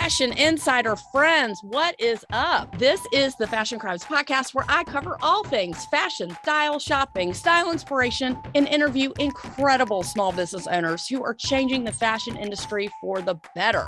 Fashion Insider friends, what is up? This is the Fashion Crimes podcast where I cover all things fashion, style, shopping, style inspiration, and interview incredible small business owners who are changing the fashion industry for the better.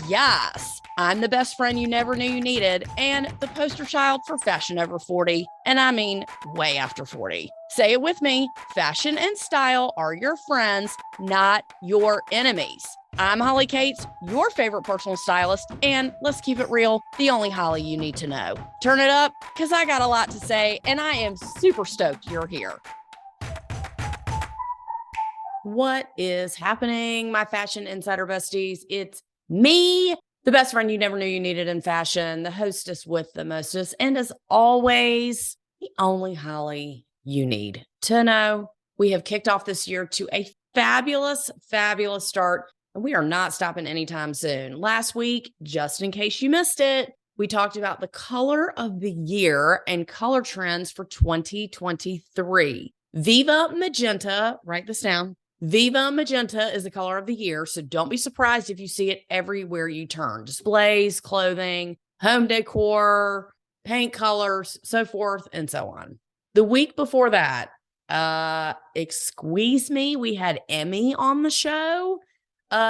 Yes, I'm the best friend you never knew you needed and the poster child for fashion over 40, and I mean way after 40. Say it with me, fashion and style are your friends, not your enemies. I'm Holly Katz, your favorite personal stylist, and let's keep it real, the only Holly you need to know. Turn it up, because I got a lot to say, and I am super stoked you're here. What is happening, my fashion insider besties? It's me, the best friend you never knew you needed in fashion, the hostess with the mostest, and as always, the only Holly you need to know. We have kicked off this year to a fabulous, fabulous start. And we are not stopping anytime soon. Last week, just in case you missed it, we talked about the color of the year and color trends for 2023. Viva Magenta, write this down. Viva Magenta is the color of the year, so don't be surprised if you see it everywhere you turn. Displays, clothing, home decor, paint colors, so forth and so on. The week before that, excuse me, we had Emmy on the show.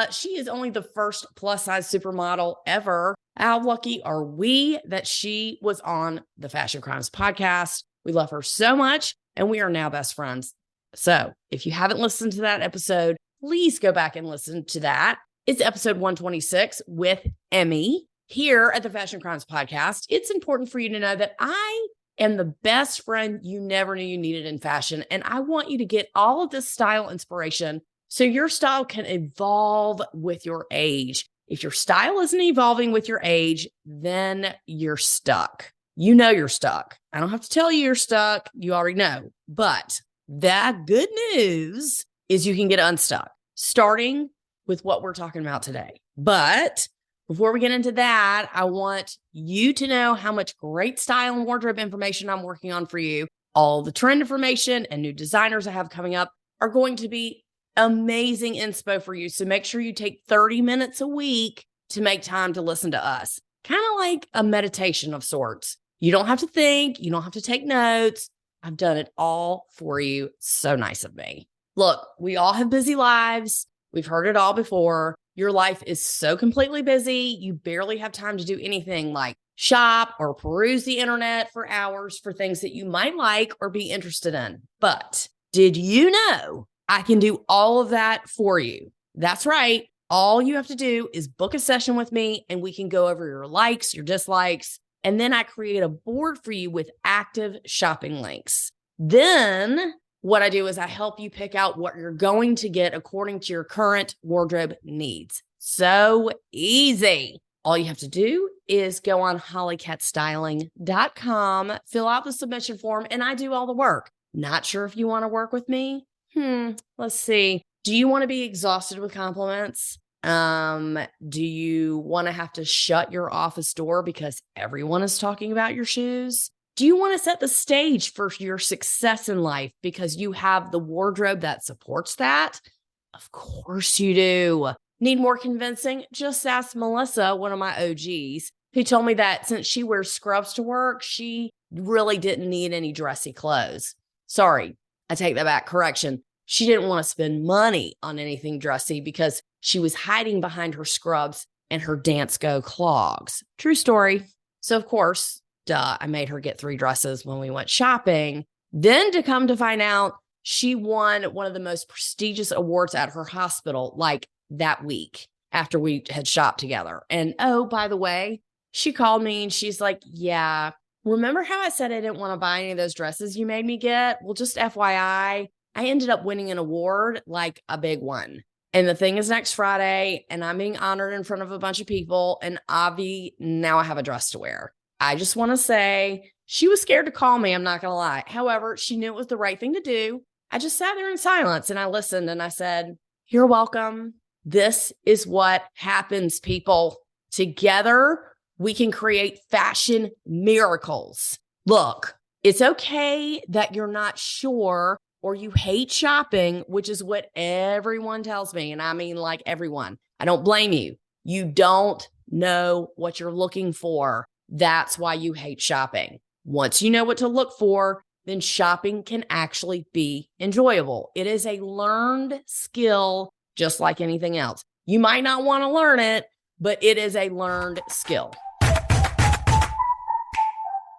She is only the first plus-size supermodel ever. How lucky are we that she was on the Fashion Crimes podcast? We love her so much, and we are now best friends. So if you haven't listened to that episode, please go back and listen to that. It's episode 126 with Emmy here at the Fashion Crimes podcast. It's important for you to know that I am the best friend you never knew you needed in fashion, and I want you to get all of this style inspiration so your style can evolve with your age. If your style isn't evolving with your age, then you're stuck. You know you're stuck. I don't have to tell you you're stuck. You already know. But that good news is you can get unstuck, starting with what we're talking about today. But before we get into that, I want you to know how much great style and wardrobe information I'm working on for you. All the trend information and new designers I have coming up are going to be amazing inspo for you. So make sure you take 30 minutes a week to make time to listen to us. Kind of like a meditation of sorts. You don't have to think. You don't have to take notes. I've done it all for you. So nice of me. Look, we all have busy lives. We've heard it all before. Your life is so completely busy. You barely have time to do anything like shop or peruse the internet for hours for things that you might like or be interested in. But did you know I can do all of that for you? That's right. All you have to do is book a session with me and we can go over your likes, your dislikes, and then I create a board for you with active shopping links. Then what I do is I help you pick out what you're going to get according to your current wardrobe needs. So easy. All you have to do is go on hollykatzstyling.com, fill out the submission form, and I do all the work. Not sure if you want to work with me? Let's see. Do you want to be exhausted with compliments? Do you want to have to shut your office door because everyone is talking about your shoes? Do you want to set the stage for your success in life because you have the wardrobe that supports that? Of course you do. Need more convincing? Just ask Melissa, one of my OGs, who told me that since she wears scrubs to work, she really didn't need any dressy clothes. Sorry, I take that back. Correction. She didn't want to spend money on anything dressy because she was hiding behind her scrubs and her Dance Go clogs. True story. So, of course, I made her get 3 dresses when we went shopping. Then to come to find out, she won one of the most prestigious awards at her hospital, like that week after we had shopped together. And oh, by the way, she called me and she's like, yeah, remember how I said I didn't want to buy any of those dresses you made me get? Well, just FYI, I ended up winning an award, like a big one. And the thing is next Friday, and I'm being honored in front of a bunch of people. And Avi, now I have a dress to wear. I just want to say she was scared to call me. I'm not going to lie. However, she knew it was the right thing to do. I just sat there in silence and I listened and I said, you're welcome. This is what happens, people. Together, we can create fashion miracles. Look, it's okay that you're not sure or you hate shopping, which is what everyone tells me. And I mean, like everyone. I don't blame you. You don't know what you're looking for. That's why you hate shopping. Once you know what to look for, then shopping can actually be enjoyable. It is a learned skill, just like anything else. You might not want to learn it, but it is a learned skill.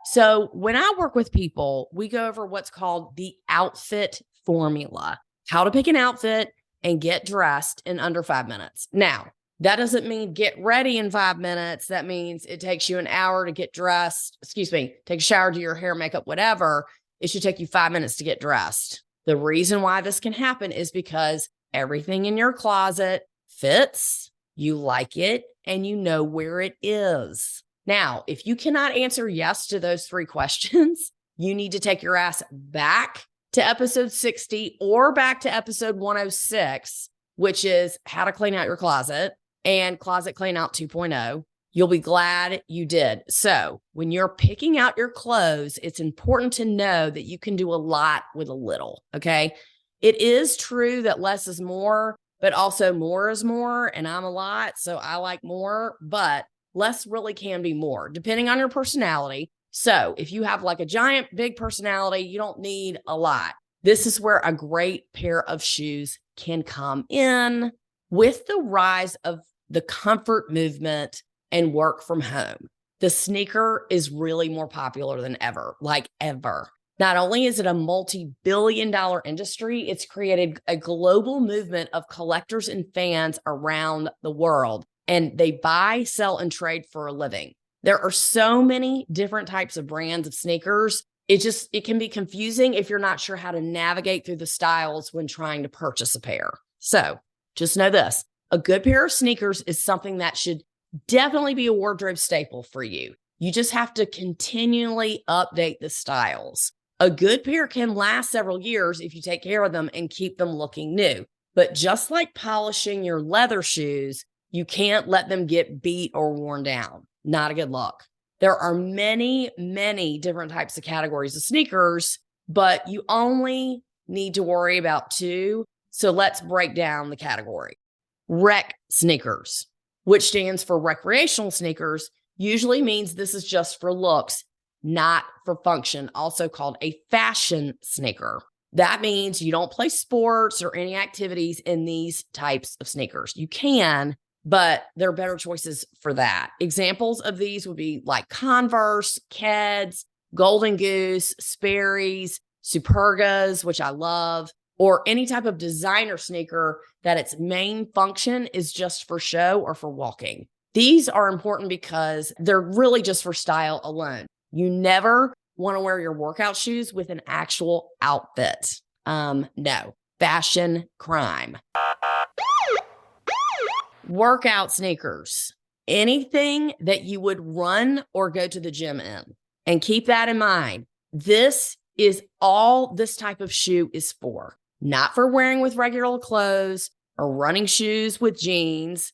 So when I work with people, we go over what's called the outfit formula, how to pick an outfit and get dressed in under 5 minutes. Now, that doesn't mean get ready in 5 minutes. That means it takes you an hour to get dressed. Take a shower, do your hair, makeup, whatever. It should take you 5 minutes to get dressed. The reason why this can happen is because everything in your closet fits, you like it, and you know where it is. Now, if you cannot answer yes to those 3 questions, you need to take your ass back to episode 60 or back to episode 106, which is how to clean out your closet and closet clean out 2.0. You'll be glad you did. So when you're picking out your clothes, it's important to know that you can do a lot with a little, okay? It is true that less is more, but also more is more, and I'm a lot, so I like more, but less really can be more, depending on your personality. So if you have like a giant, big personality, you don't need a lot. This is where a great pair of shoes can come in. With the rise of the comfort movement and work from home, the sneaker is really more popular than ever, like ever. Not only is it a multi-billion-dollar industry, it's created a global movement of collectors and fans around the world, and they buy, sell, and trade for a living. There are so many different types of brands of sneakers. It can be confusing if you're not sure how to navigate through the styles when trying to purchase a pair. So just know this, a good pair of sneakers is something that should definitely be a wardrobe staple for you. You just have to continually update the styles. A good pair can last several years if you take care of them and keep them looking new. But just like polishing your leather shoes, you can't let them get beat or worn down. Not a good look. There are many, many different types of categories of sneakers, but you only need to worry about 2. So let's break down the category. Rec sneakers, which stands for recreational sneakers, usually means this is just for looks, not for function, also called a fashion sneaker. That means you don't play sports or any activities in these types of sneakers. You can, but there are better choices for that. Examples of these would be like Converse, Keds, Golden Goose, Sperry's, Supergas, which I love, or any type of designer sneaker that its main function is just for show or for walking. These are important because they're really just for style alone. You never want to wear your workout shoes with an actual outfit. No, fashion crime. Workout sneakers, anything that you would run or go to the gym in. And keep that in mind. This is all this type of shoe is for. Not for wearing with regular clothes or running shoes with jeans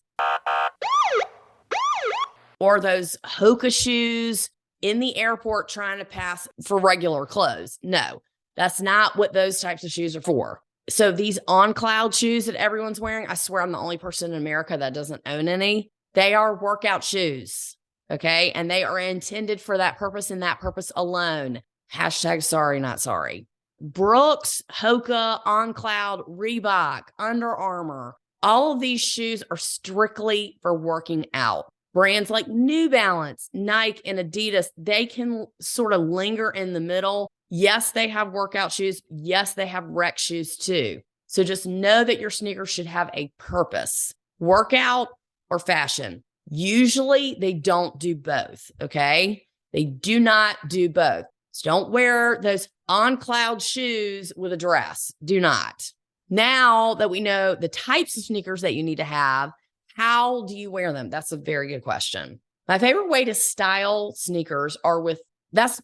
or those Hoka shoes in the airport trying to pass for regular clothes. No, that's not what those types of shoes are for. So these on cloud shoes that everyone's wearing, I swear I'm the only person in America that doesn't own any. They are workout shoes, okay? And they are intended for that purpose and that purpose alone. Hashtag sorry, not sorry. Brooks, Hoka, On Cloud, Reebok, Under Armour, all of these shoes are strictly for working out. Brands like New Balance, Nike, and Adidas, they can sort of linger in the middle. Yes, they have workout shoes. Yes, they have rec shoes too. So just know that your sneakers should have a purpose, workout or fashion. Usually they don't do both, okay? They do not do both. So don't wear those on cloud shoes with a dress. Do not. Now that we know the types of sneakers that you need to have, how do you wear them? That's a very good question. My favorite way to style sneakers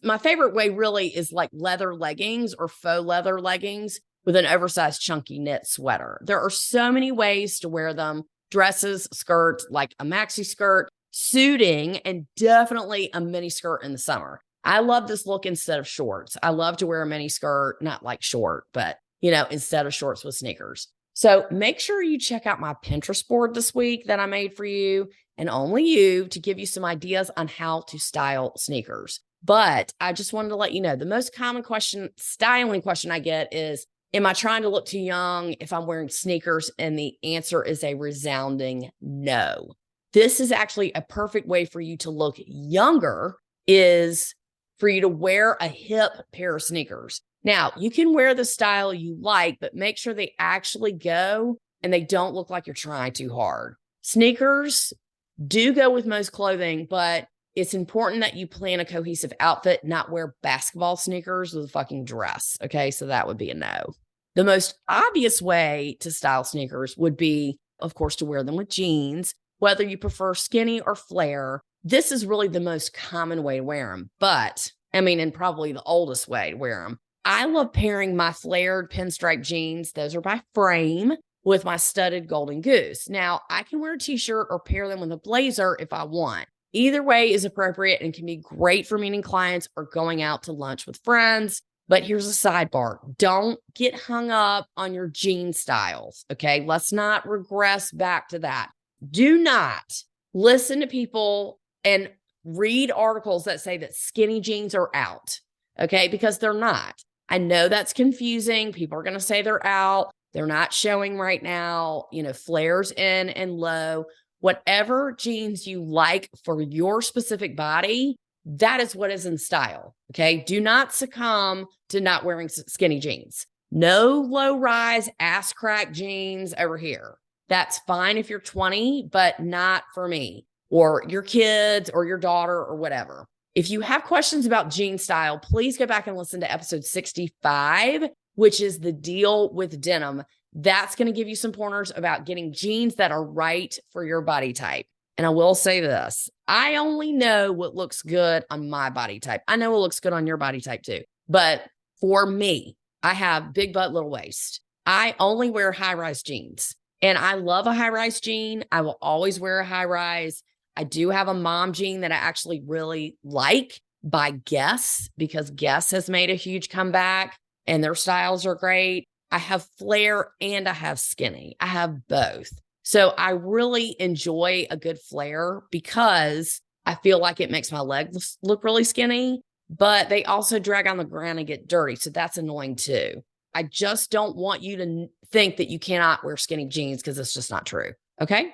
my favorite way really is like leather leggings or faux leather leggings with an oversized chunky knit sweater. There are so many ways to wear them. Dresses, skirts, like a maxi skirt, suiting, and definitely a mini skirt in the summer. I love this look instead of shorts. I love to wear a mini skirt, not like short, but instead of shorts with sneakers. So make sure you check out my Pinterest board this week that I made for you and only you to give you some ideas on how to style sneakers. But I just wanted to let you know the most common styling question I get is, am I trying to look too young if I'm wearing sneakers? And the answer is a resounding no. This is actually a perfect way for you to look younger, is for you to wear a hip pair of sneakers. Now, you can wear the style you like, but make sure they actually go and they don't look like you're trying too hard. Sneakers do go with most clothing, but it's important that you plan a cohesive outfit, not wear basketball sneakers with a fucking dress. Okay, so that would be a no. The most obvious way to style sneakers would be, of course, to wear them with jeans, whether you prefer skinny or flare. This is really the most common way to wear them, and probably the oldest way to wear them. I love pairing my flared pinstripe jeans, those are by Frame, with my studded golden goose. Now, I can wear a t-shirt or pair them with a blazer if I want. Either way is appropriate and can be great for meeting clients or going out to lunch with friends. But here's a sidebar. Don't get hung up on your jean styles, okay? Let's not regress back to that. Do not listen to people and read articles that say that skinny jeans are out, okay? Because they're not. I know that's confusing. People are going to say they're out. They're not showing right now, flares in and low. Whatever jeans you like for your specific body, that is what is in style, okay? Do not succumb to not wearing skinny jeans. No low-rise ass crack jeans over here. That's fine if you're 20, but not for me or your kids or your daughter or whatever. If you have questions about jean style, please go back and listen to episode 65, which is the deal with denim. That's going to give you some pointers about getting jeans that are right for your body type. And I will say this, I only know what looks good on my body type. I know what looks good on your body type too. But for me, I have big butt, little waist. I only wear high-rise jeans. And I love a high-rise jean. I will always wear a high-rise. I do have a mom jean that I actually really like by Guess, because Guess has made a huge comeback and their styles are great. I have flare and I have skinny. I have both. So I really enjoy a good flare because I feel like it makes my legs look really skinny, but they also drag on the ground and get dirty. So that's annoying too. I just don't want you to think that you cannot wear skinny jeans because it's just not true. Okay.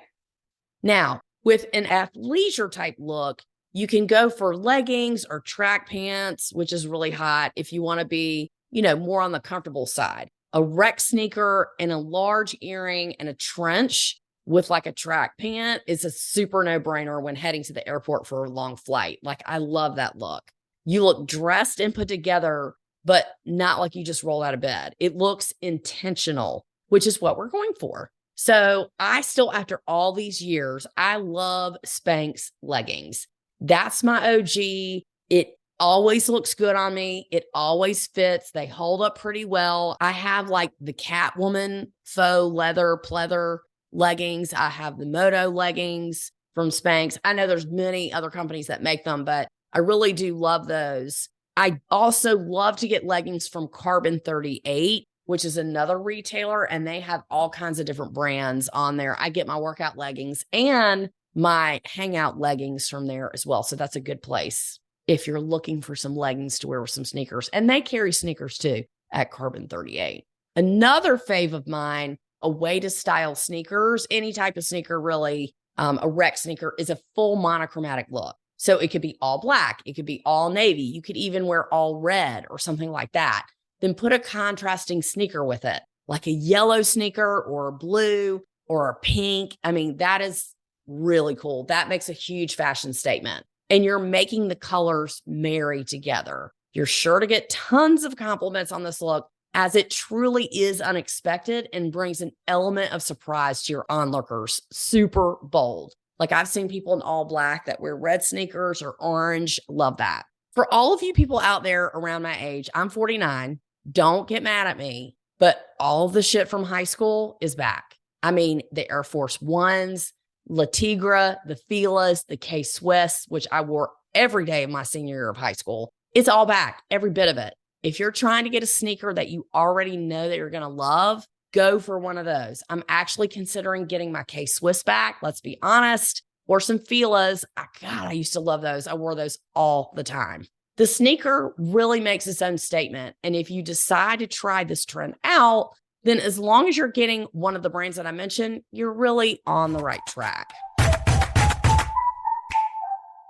Now, with an athleisure type look, you can go for leggings or track pants, which is really hot if you want to be, more on the comfortable side. A rec sneaker and a large earring and a trench with like a track pant is a super no-brainer when heading to the airport for a long flight. Like, I love that look. You look dressed and put together, but not like you just rolled out of bed. It looks intentional, which is what we're going for. So I still, after all these years, I love Spanx leggings. That's my OG. It always looks good on me. It always fits. They hold up pretty well. I have like the Catwoman faux leather pleather leggings. I have the Moto leggings from Spanx. I know there's many other companies that make them, but I really do love those. I also love to get leggings from Carbon 38, which is another retailer, and they have all kinds of different brands on there. I get my workout leggings and my hangout leggings from there as well. So that's a good place if you're looking for some leggings to wear with some sneakers. And they carry sneakers too at Carbon 38. Another fave of mine, a way to style sneakers, any type of sneaker really, a rec sneaker, is a full monochromatic look. So it could be all black. It could be all navy. You could even wear all red or something like that. Then put a contrasting sneaker with it, like a yellow sneaker or a blue or a pink. That is really cool. That makes a huge fashion statement. And you're making the colors marry together. You're sure to get tons of compliments on this look, as it truly is unexpected and brings an element of surprise to your onlookers. Super bold. Like, I've seen people in all black that wear red sneakers or orange. Love that. For all of you people out there around my age, I'm 49. Don't get mad at me, but all of the shit from high school is back. The Air Force Ones, La Tigra, the Fila's, the K-Swiss, which I wore every day of my senior year of high school. It's all back, every bit of it. If you're trying to get a sneaker that you already know that you're going to love, go for one of those. I'm actually considering getting my K-Swiss back. Let's be honest. Or some Fila's. God, I used to love those. I wore those all the time. The sneaker really makes its own statement. And if you decide to try this trend out, then as long as you're getting one of the brands that I mentioned, you're really on the right track.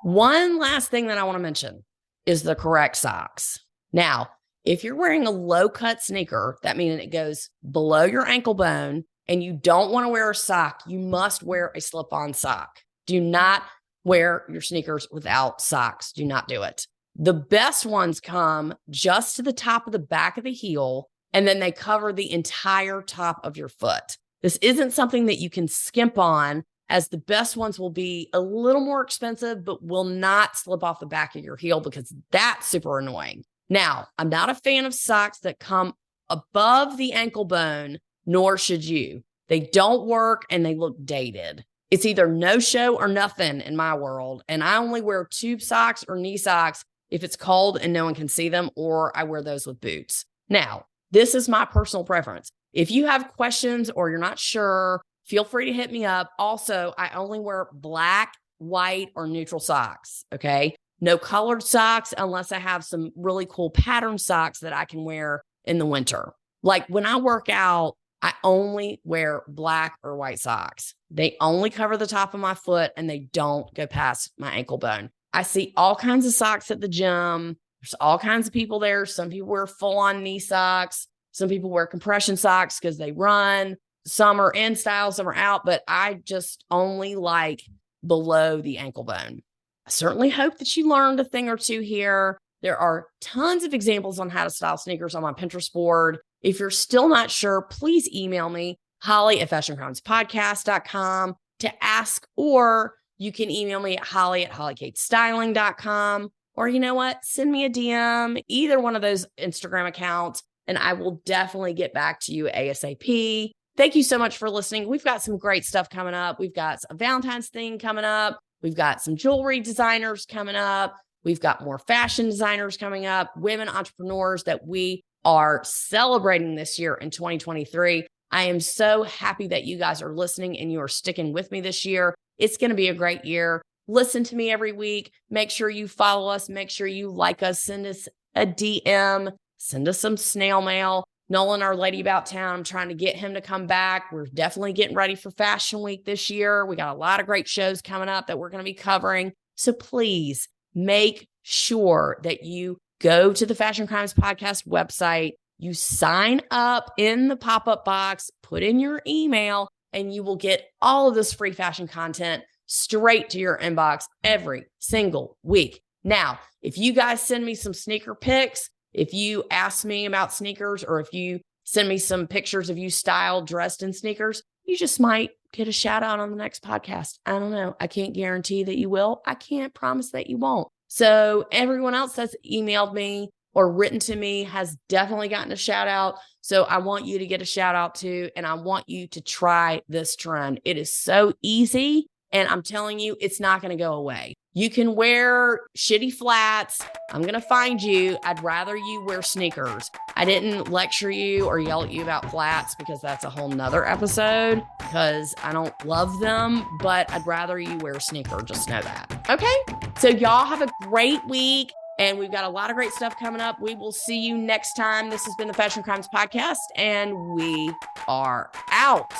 One last thing that I want to mention is the correct socks. Now, if you're wearing a low-cut sneaker, that means it goes below your ankle bone, and you don't want to wear a sock, you must wear a slip-on sock. Do not wear your sneakers without socks. Do not do it. The best ones come just to the top of the back of the heel, and then they cover the entire top of your foot. This isn't something that you can skimp on, as the best ones will be a little more expensive, but will not slip off the back of your heel because that's super annoying. Now, I'm not a fan of socks that come above the ankle bone, nor should you. They don't work and they look dated. It's either no show or nothing in my world. And I only wear tube socks or knee socks if it's cold and no one can see them, or I wear those with boots. Now, this is my personal preference. If you have questions or you're not sure, feel free to hit me up. Also, I only wear black, white, or neutral socks, okay? No colored socks unless I have some really cool pattern socks that I can wear in the winter. Like when I work out, I only wear black or white socks. They only cover the top of my foot and they don't go past my ankle bone. I see all kinds of socks at the gym. There's all kinds of people there. Some people wear full-on knee socks. Some people wear compression socks because they run. Some are in style, some are out, but I just only like below the ankle bone. I certainly hope that you learned a thing or two here. There are tons of examples on how to style sneakers on my Pinterest board. If you're still not sure, please email me, holly@fashioncrimespodcast.com to ask, or you can email me at holly@hollykatstyling.com, or you know what? Send me a DM, either one of those Instagram accounts, and I will definitely get back to you ASAP. Thank you so much for listening. We've got some great stuff coming up. We've got a Valentine's thing coming up. We've got some jewelry designers coming up. We've got more fashion designers coming up, women entrepreneurs that we are celebrating this year in 2023. I am so happy that you guys are listening and you are sticking with me this year. It's going to be a great year. Listen to me every week. Make sure you follow us. Make sure you like us. Send us a DM. Send us some snail mail. Nolan, our lady about town, I'm trying to get him to come back. We're definitely getting ready for Fashion Week this year. We got a lot of great shows coming up that we're going to be covering. So please make sure that you go to the Fashion Crimes Podcast website. You sign up in the pop-up box, put in your email, and you will get all of this free fashion content straight to your inbox every single week. Now, if you guys send me some sneaker pics, if you ask me about sneakers, or if you send me some pictures of you styled, dressed in sneakers, you just might get a shout out on the next podcast. I don't know. I can't guarantee that you will. I can't promise that you won't. So everyone else that's emailed me or written to me has definitely gotten a shout out. So I want you to get a shout out too. And I want you to try this trend. It is so easy. And I'm telling you, it's not going to go away. You can wear shitty flats. I'm going to find you. I'd rather you wear sneakers. I didn't lecture you or yell at you about flats because that's a whole nother episode, because I don't love them, but I'd rather you wear a sneaker. Just know that. Okay. So y'all have a great week, and we've got a lot of great stuff coming up. We will see you next time. This has been the Fashion Crimes Podcast, and we are out.